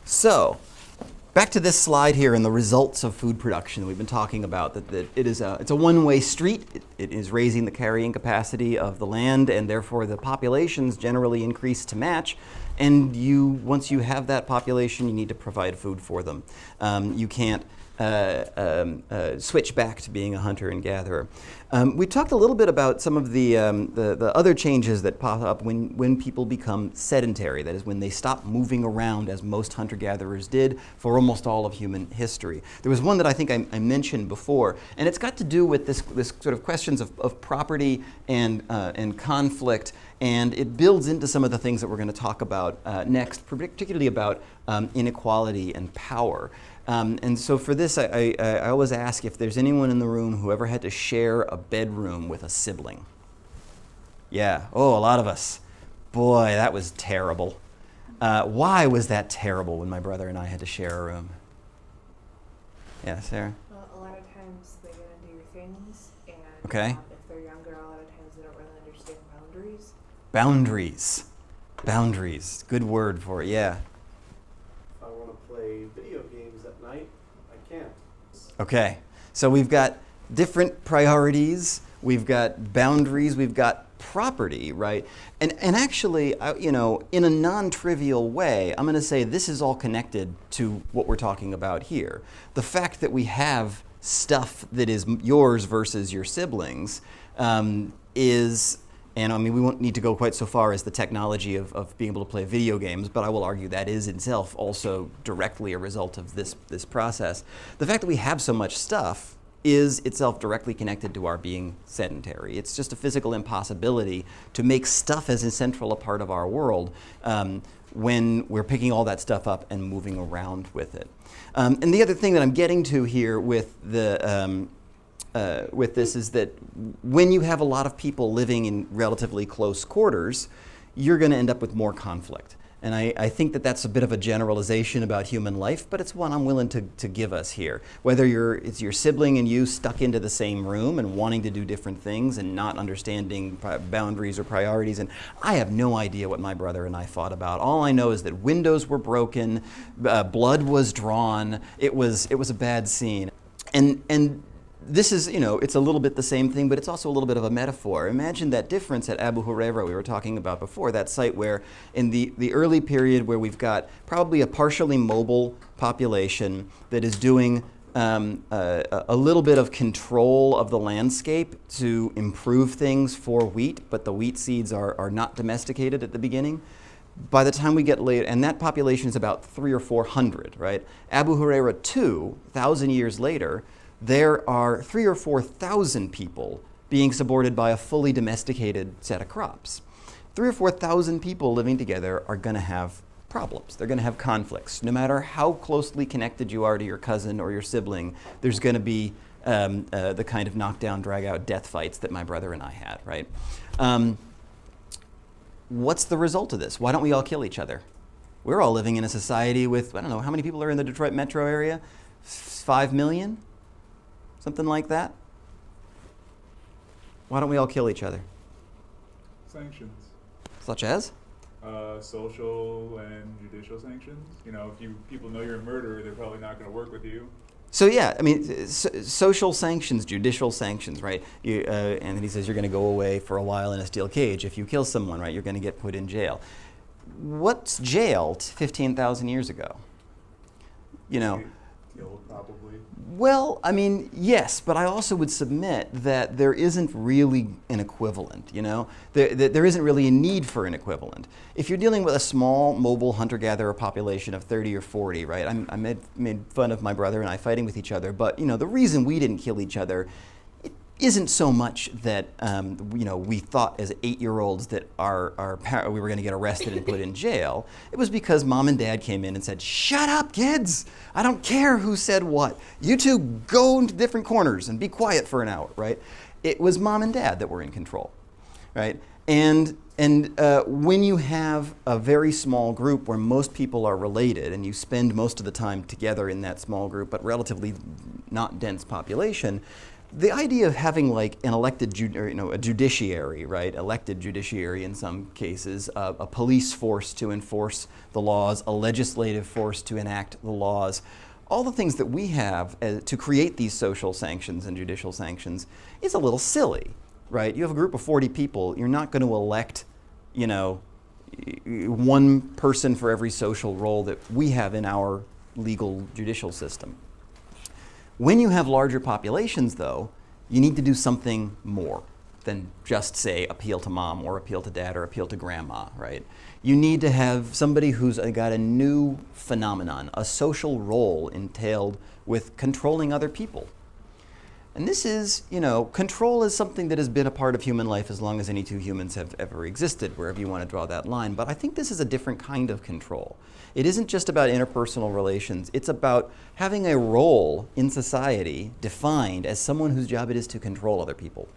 So, back to this slide here and the results of food production. We've been talking about that it's a one-way street. It is raising the carrying capacity of the land, and therefore the populations generally increase to match. And once you have that population, you need to provide food for them. You can't switch back to being a hunter and gatherer. We talked a little bit about some of the other changes that pop up when people become sedentary. That is, when they stop moving around as most hunter-gatherers did for almost all of human history. There was one that I think I mentioned before, and it's got to do with this sort of questions of property and conflict, and it builds into some of the things that we're going to talk about next, particularly about inequality and power. And so for this, I always ask if there's anyone in the room who ever had to share a bedroom with a sibling. Yeah, oh, a lot of us. Boy, that was terrible. Why was that terrible when my brother and I had to share a room? Yeah, Sarah? Well, a lot of times they get into your things, and Okay. If they're younger, a lot of times they don't really understand boundaries. Boundaries. Boundaries. Good word for it, yeah. If I want to play video games at night, I can't. Okay, so we've got different priorities, we've got boundaries, we've got property, right? And actually, in a non-trivial way, I'm going to say this is all connected to what we're talking about here. The fact that we have stuff that is yours versus your siblings is, and I mean, we won't need to go quite so far as the technology of being able to play video games, but I will argue that is itself also directly a result of this process. The fact that we have so much stuff is itself directly connected to our being sedentary. It's just a physical impossibility to make stuff as central a part of our world when we're picking all that stuff up and moving around with it. And the other thing that I'm getting to here with this is that when you have a lot of people living in relatively close quarters, you're going to end up with more conflict. And I think that that's a bit of a generalization about human life, but it's one I'm willing to give us here. Whether it's your sibling and you stuck into the same room and wanting to do different things and not understanding boundaries or priorities. And I have no idea what my brother and I fought about. All I know is that windows were broken, blood was drawn. It was a bad scene. And this is, it's a little bit the same thing, but it's also a little bit of a metaphor. Imagine that difference at Abu Huraira we were talking about before, that site where in the early period where we've got probably a partially mobile population that is doing a little bit of control of the landscape to improve things for wheat, but the wheat seeds are not domesticated at the beginning. By the time we get later, and that population is about 300 or 400, right? Abu Huraira 2,000 years later, there are 3,000 or 4,000 people being supported by a fully domesticated set of crops. 3,000 or 4,000 people living together are going to have problems. They're going to have conflicts. No matter how closely connected you are to your cousin or your sibling, there's going to be the kind of knockdown, drag-out death fights that my brother and I had, right? What's the result of this? Why don't we all kill each other? We're all living in a society with, I don't know, how many people are in the Detroit metro area? 5 million? Something like that? Why don't we all kill each other? Sanctions. Such as? Social and judicial sanctions. If people know you're a murderer, they're probably not going to work with you. So yeah, I mean, social sanctions, judicial sanctions, right? Anthony says you're going to go away for a while in a steel cage. If you kill someone, right, you're going to get put in jail. What's jail 15,000 years ago? Killed, probably. Well, I mean, yes, but I also would submit that there isn't really an equivalent, There isn't really a need for an equivalent. If you're dealing with a small mobile hunter-gatherer population of 30 or 40, right? I made fun of my brother and I fighting with each other, but, the reason we didn't kill each other isn't so much that we thought as 8-year-olds that we were going to get arrested and put in jail. It was because mom and dad came in and said, "Shut up, kids! I don't care who said what. You two go into different corners and be quiet for an hour," right? It was mom and dad that were in control, right? And when you have a very small group where most people are related and you spend most of the time together in that small group, but relatively not dense population, the idea of having like an elected, a judiciary, right? Elected judiciary in some cases, a police force to enforce the laws, a legislative force to enact the laws, all the things that we have to create these social sanctions and judicial sanctions is a little silly, right? You have a group of 40 people, you're not going to elect, one person for every social role that we have in our legal judicial system. When you have larger populations, though, you need to do something more than just, say, appeal to mom or appeal to dad or appeal to grandma, right? You need to have somebody who's got a new phenomenon, a social role entailed with controlling other people. And this is, control is something that has been a part of human life as long as any two humans have ever existed, wherever you want to draw that line. But I think this is a different kind of control. It isn't just about interpersonal relations. It's about having a role in society defined as someone whose job it is to control other people.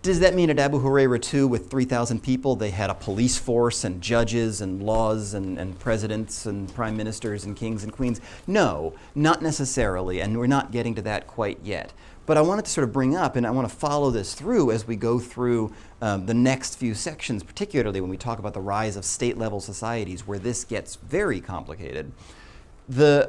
Does that mean at Abu Huraira II, with 3,000 people, they had a police force and judges and laws and presidents and prime ministers and kings and queens? No, not necessarily, and we're not getting to that quite yet. But I wanted to sort of bring up, and I want to follow this through as we go through the next few sections, particularly when we talk about the rise of state-level societies, where this gets very complicated. The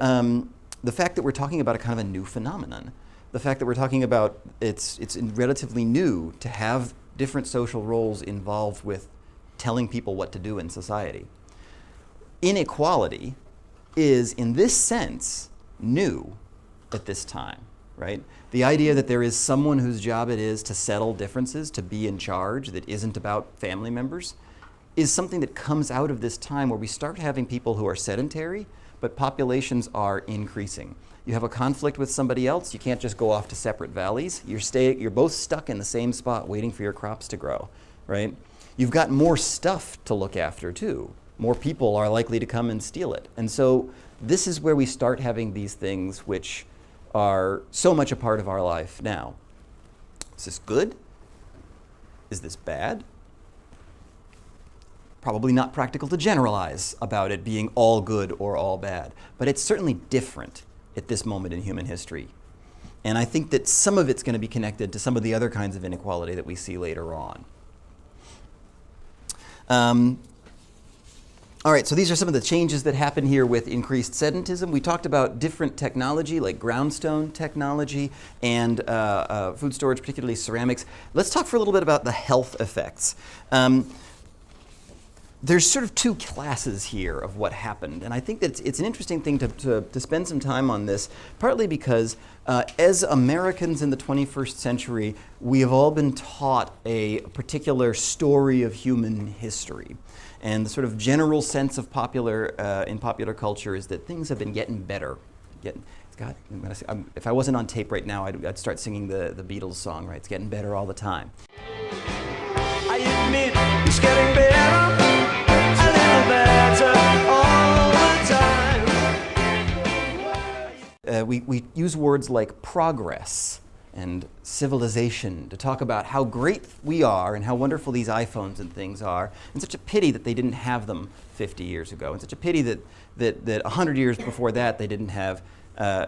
fact that we're talking about a kind of a new phenomenon. The fact that we're talking about it's relatively new to have different social roles involved with telling people what to do in society. Inequality is, in this sense, new at this time, right? The idea that there is someone whose job it is to settle differences, to be in charge, that isn't about family members, is something that comes out of this time where we start having people who are sedentary, but populations are increasing. You have a conflict with somebody else, you can't just go off to separate valleys. You're both stuck in the same spot waiting for your crops to grow, right? You've got more stuff to look after too. More people are likely to come and steal it. And so this is where we start having these things which are so much a part of our life now. Is this good? Is this bad? Probably not practical to generalize about it being all good or all bad, but it's certainly different at this moment in human history. And I think that some of it's going to be connected to some of the other kinds of inequality that we see later on. All right, so these are some of the changes that happen here with increased sedentism. We talked about different technology, like groundstone technology and food storage, particularly ceramics. Let's talk for a little bit about the health effects. There's sort of two classes here of what happened, and I think that it's an interesting thing to spend some time on this, partly because as Americans in the 21st century, we have all been taught a particular story of human history. And the sort of general sense of in popular culture is that things have been getting better. If I wasn't on tape right now, I'd start singing the Beatles song, right? It's getting better all the time. I admit it's getting better, a little better all the time. We use words like progress and civilization to talk about how great we are and how wonderful these iPhones and things are. And such a pity that they didn't have them 50 years ago. And such a pity that 100 years before that they didn't have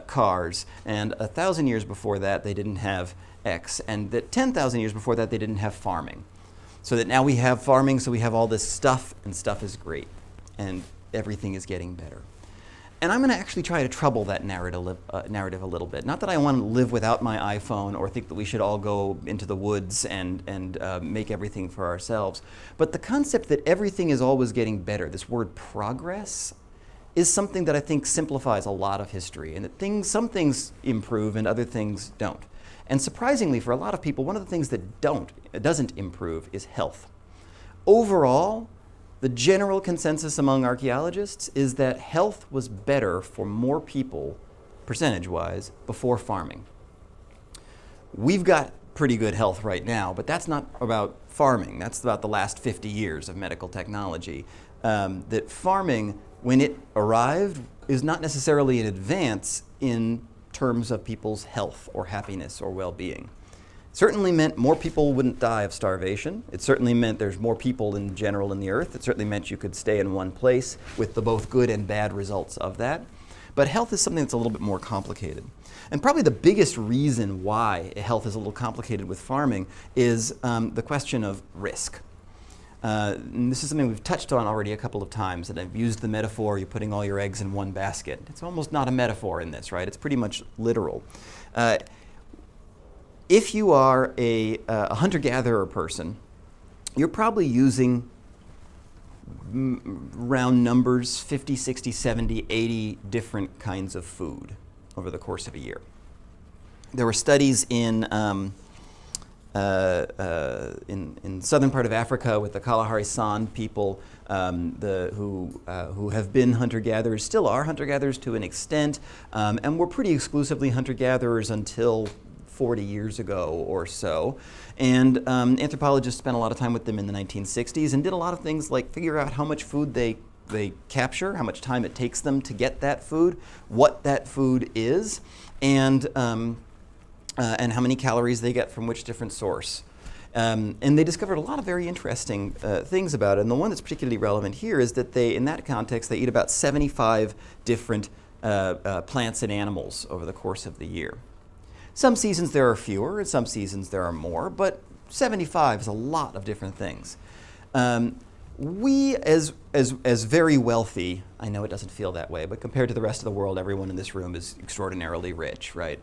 cars. And 1,000 years before that they didn't have X. And that 10,000 years before that they didn't have farming. So that now we have farming, so we have all this stuff, and stuff is great. And everything is getting better. And I'm going to actually try to trouble that narrative a little bit. Not that I want to live without my iPhone or think that we should all go into the woods and make everything for ourselves. But the concept that everything is always getting better, this word progress, is something that I think simplifies a lot of history. And that some things improve and other things don't. And surprisingly, for a lot of people, one of the things that doesn't improve is health. Overall, the general consensus among archaeologists is that health was better for more people, percentage-wise, before farming. We've got pretty good health right now, but that's not about farming. That's about the last 50 years of medical technology. That farming, when it arrived, is not necessarily an advance in terms of people's health or happiness or well-being. Certainly meant more people wouldn't die of starvation. It certainly meant there's more people in general in the earth. It certainly meant you could stay in one place with the both good and bad results of that. But health is something that's a little bit more complicated. And probably the biggest reason why health is a little complicated with farming is the question of risk. And this is something we've touched on already a couple of times, and I've used the metaphor, you're putting all your eggs in one basket. It's almost not a metaphor in this, right? It's pretty much literal. If you are a hunter-gatherer person, you're probably using round numbers, 50, 60, 70, 80 different kinds of food over the course of a year. There were studies in southern part of Africa with the Kalahari San people who have been hunter-gatherers, still are hunter-gatherers to an extent, and were pretty exclusively hunter-gatherers until 40 years ago or so. And anthropologists spent a lot of time with them in the 1960s and did a lot of things like figure out how much food they capture, how much time it takes them to get that food, what that food is, and how many calories they get from which different source. And they discovered a lot of very interesting things about it. And the one that's particularly relevant here is that in that context, they eat about 75 different plants and animals over the course of the year. Some seasons there are fewer, and some seasons there are more, but 75 is a lot of different things. We, as very wealthy, I know it doesn't feel that way, but compared to the rest of the world, everyone in this room is extraordinarily rich, right?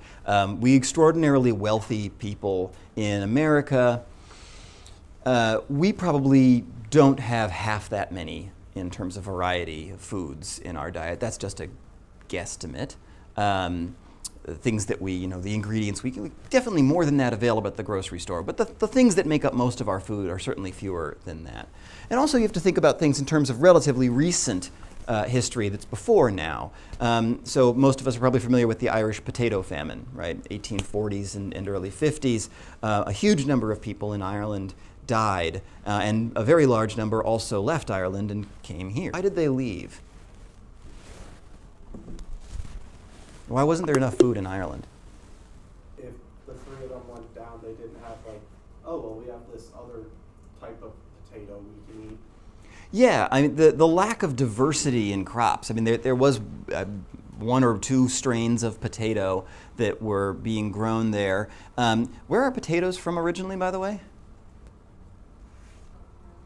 We extraordinarily wealthy people in America, we probably don't have half that many in terms of variety of foods in our diet. That's just a guesstimate. Things that the ingredients, we definitely more than that available at the grocery store. But the things that make up most of our food are certainly fewer than that. And also you have to think about things in terms of relatively recent history that's before now. So most of us are probably familiar with the Irish potato famine, right? 1840s and early 50s. A huge number of people in Ireland died, and a very large number also left Ireland and came here. Why did they leave? Why wasn't there enough food in Ireland? If the three of them went down, they didn't have oh, well, we have this other type of potato we can eat. Yeah, I mean, the lack of diversity in crops. I mean, there was one or two strains of potato that were being grown there. Where are potatoes from originally, by the way?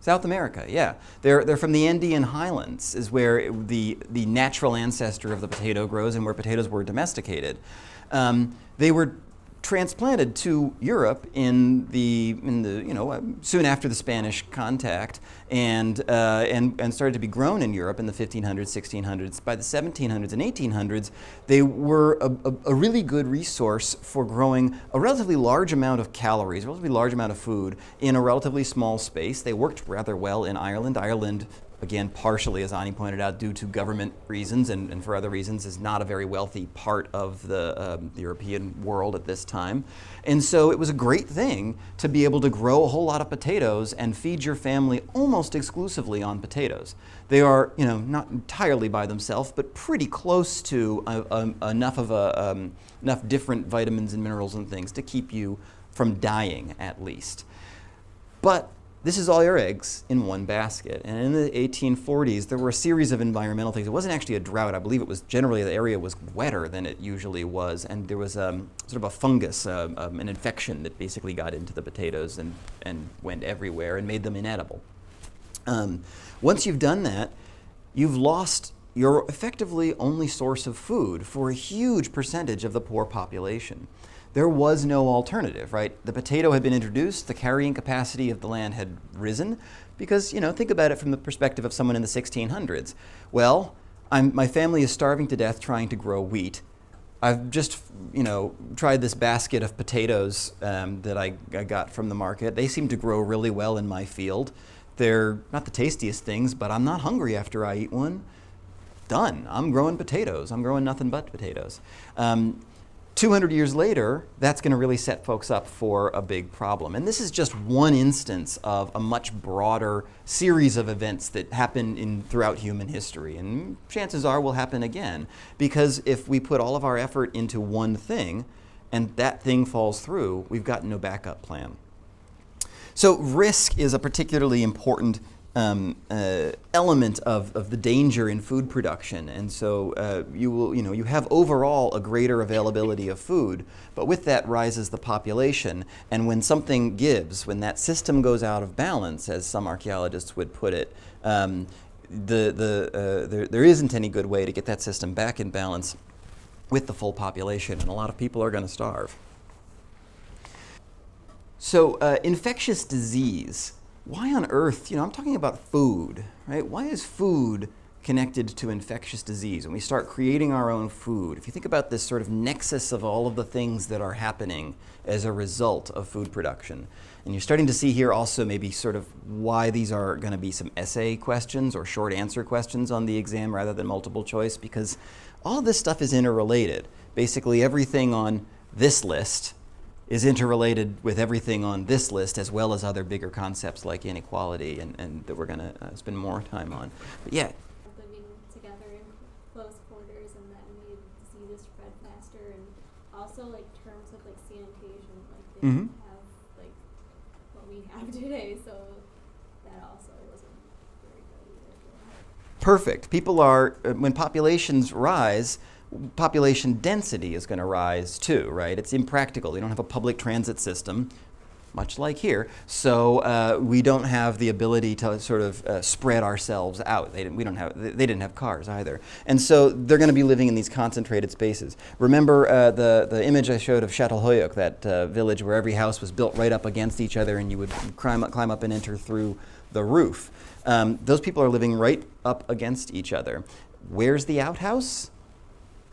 South America, yeah. They're from the Andean highlands, is where the natural ancestor of the potato grows and where potatoes were domesticated. They were transplanted to Europe in the soon after the Spanish contact, and started to be grown in Europe in the 1500s, 1600s. By the 1700s and 1800s, they were a really good resource for growing a relatively large amount of calories, a relatively large amount of food in a relatively small space. They worked rather well in Ireland. Ireland, again, partially, as Ani pointed out, due to government reasons and for other reasons, is not a very wealthy part of the European world at this time. And so it was a great thing to be able to grow a whole lot of potatoes and feed your family almost exclusively on potatoes. They are, not entirely by themselves, but pretty close to enough different vitamins and minerals and things to keep you from dying, at least. But this is all your eggs in one basket. And in the 1840s, there were a series of environmental things. It wasn't actually a drought. I believe it was generally the area was wetter than it usually was. And there was sort of a fungus, an infection that basically got into the potatoes and went everywhere and made them inedible. Once you've done that, you've lost your effectively only source of food for a huge percentage of the poor population. There was no alternative, right? The potato had been introduced, the carrying capacity of the land had risen, because, think about it from the perspective of someone in the 1600s. Well, my family is starving to death trying to grow wheat. I've just, tried this basket of potatoes that I got from the market. They seem to grow really well in my field. They're not the tastiest things, but I'm not hungry after I eat one. Done. I'm growing potatoes. I'm growing nothing but potatoes. 200 years later, that's going to really set folks up for a big problem. And this is just one instance of a much broader series of events that happen throughout human history. And chances are will happen again. Because if we put all of our effort into one thing, and that thing falls through, we've got no backup plan. So risk is a particularly important element of the danger in food production, and so you have overall a greater availability of food, but with that rises the population, and when something gives, when that system goes out of balance, as some archaeologists would put it, there isn't any good way to get that system back in balance with the full population, and a lot of people are going to starve. So infectious disease. Why on earth, I'm talking about food, right? Why is food connected to infectious disease? When we start creating our own food, if you think about this sort of nexus of all of the things that are happening as a result of food production, and you're starting to see here also maybe sort of why these are going to be some essay questions or short answer questions on the exam rather than multiple choice, because all of this stuff is interrelated. Basically everything on this list is interrelated with everything on this list, as well as other bigger concepts like inequality and that we're going to spend more time on. But yeah. Living together in close quarters, and that made diseases spread faster, and also like terms of like sanitation, like they didn't have like what we have today, so that also wasn't very good either. Perfect. People are, when populations rise, population density is going to rise too, right? It's impractical. We don't have a public transit system, much like here, so we don't have the ability to sort of spread ourselves out. They didn't have cars either, and so they're going to be living in these concentrated spaces. Remember the image I showed of Çatalhöyük, that village where every house was built right up against each other, and you would climb up and enter through the roof. Those people are living right up against each other. Where's the outhouse?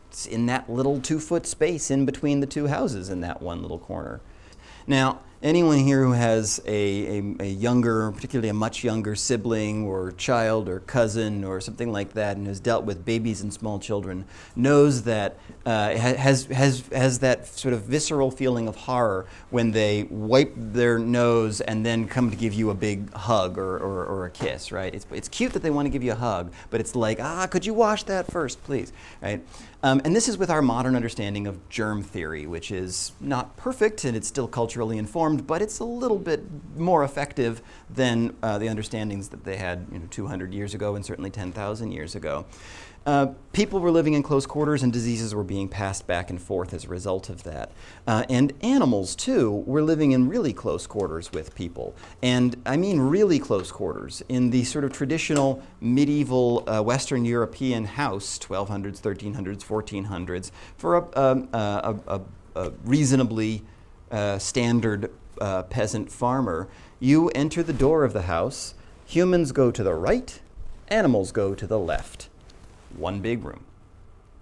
It's in that little 2-foot space in between the two houses in that one little corner. Now, anyone here who has a younger, particularly a much younger sibling or child or cousin or something like that, and has dealt with babies and small children, knows that has that sort of visceral feeling of horror when they wipe their nose and then come to give you a big hug or a kiss, right? It's cute that they want to give you a hug, but it's like, could you wash that first, please, right? And this is with our modern understanding of germ theory, which is not perfect and it's still culturally informed, but it's a little bit more effective than the understandings that they had 200 years ago and certainly 10,000 years ago. People were living in close quarters and diseases were being passed back and forth as a result of that. And animals, too, were living in really close quarters with people. And I mean really close quarters. In the sort of traditional medieval Western European house, 1200s, 1300s, 1400s, for a reasonably standard peasant farmer, you enter the door of the house, humans go to the right, animals go to the left. One big room,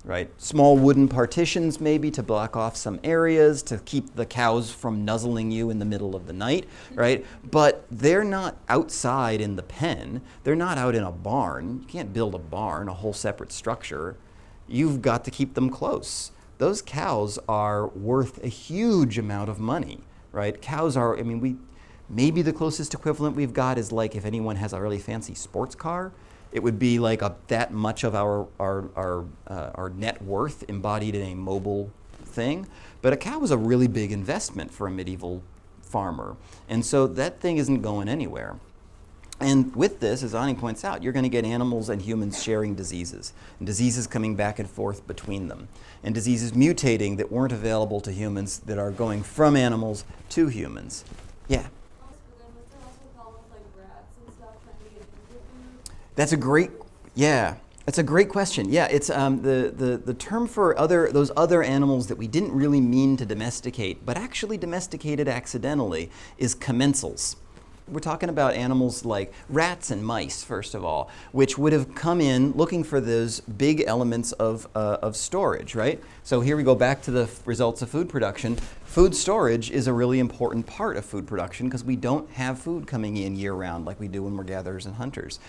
right? Small wooden partitions maybe to block off some areas to keep the cows from nuzzling you in the middle of the night, right? But they're not outside in the pen. They're not out in a barn. You can't build a barn, a whole separate structure. You've got to keep them close. Those cows are worth a huge amount of money, right? Cows are, maybe the closest equivalent we've got is like if anyone has a really fancy sports car, it would be like that much of our net worth embodied in a mobile thing. But a cow is a really big investment for a medieval farmer. And so that thing isn't going anywhere. And with this, as Ani points out, you're going to get animals and humans sharing diseases, and diseases coming back and forth between them, and diseases mutating that weren't available to humans that are going from animals to humans. Yeah? That's a great question. Yeah, it's the term for those other animals that we didn't really mean to domesticate, but actually domesticated accidentally, is commensals. We're talking about animals like rats and mice, first of all, which would have come in looking for those big elements of storage, right? So here we go back to the results of food production. Food storage is a really important part of food production because we don't have food coming in year-round like we do when we're gatherers and hunters.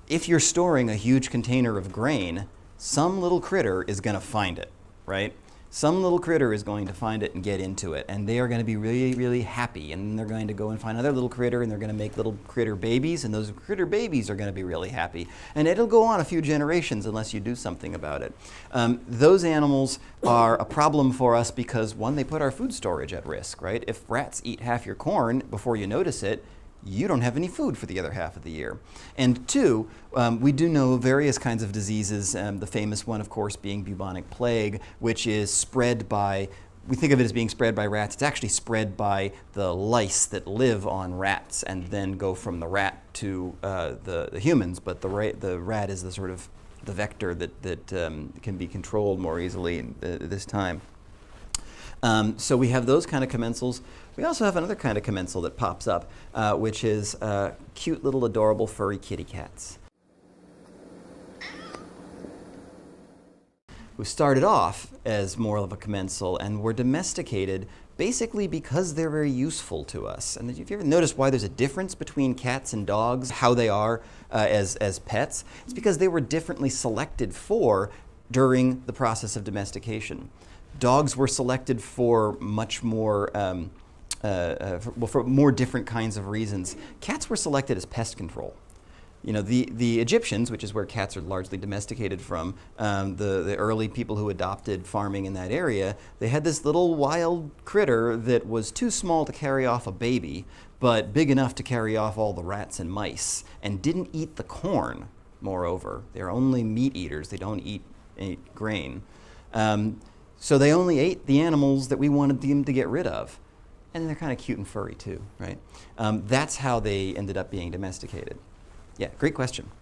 If you're storing a huge container of grain, some little critter is going to find it, right? Some little critter is going to find it and get into it, and they are going to be really, really happy, and then they're going to go and find another little critter, and they're going to make little critter babies, and those critter babies are going to be really happy. And it'll go on a few generations unless you do something about it. Those animals are a problem for us because, one, they put our food storage at risk, right? If rats eat half your corn before you notice it, you don't have any food for the other half of the year. And two, we do know various kinds of diseases, the famous one, of course, being bubonic plague, which is spread by, we think of it as being spread by rats. It's actually spread by the lice that live on rats and then go from the rat to the humans, but the rat is the sort of the vector that can be controlled more easily at this time. So we have those kind of commensals. We also have another kind of commensal that pops up, which is cute little adorable furry kitty cats, who started off as more of a commensal and were domesticated basically because they're very useful to us. And have you ever noticed why there's a difference between cats and dogs, how they are as pets? It's because they were differently selected for during the process of domestication. Dogs were selected for much more, for more different kinds of reasons. Cats were selected as pest control. You know, the Egyptians, which is where cats are largely domesticated from, the early people who adopted farming in that area, they had this little wild critter that was too small to carry off a baby, but big enough to carry off all the rats and mice, and didn't eat the corn, moreover. They're only meat eaters. They don't eat grain. So they only ate the animals that we wanted them to get rid of. And they're kind of cute and furry too, right? That's how they ended up being domesticated. Yeah, great question.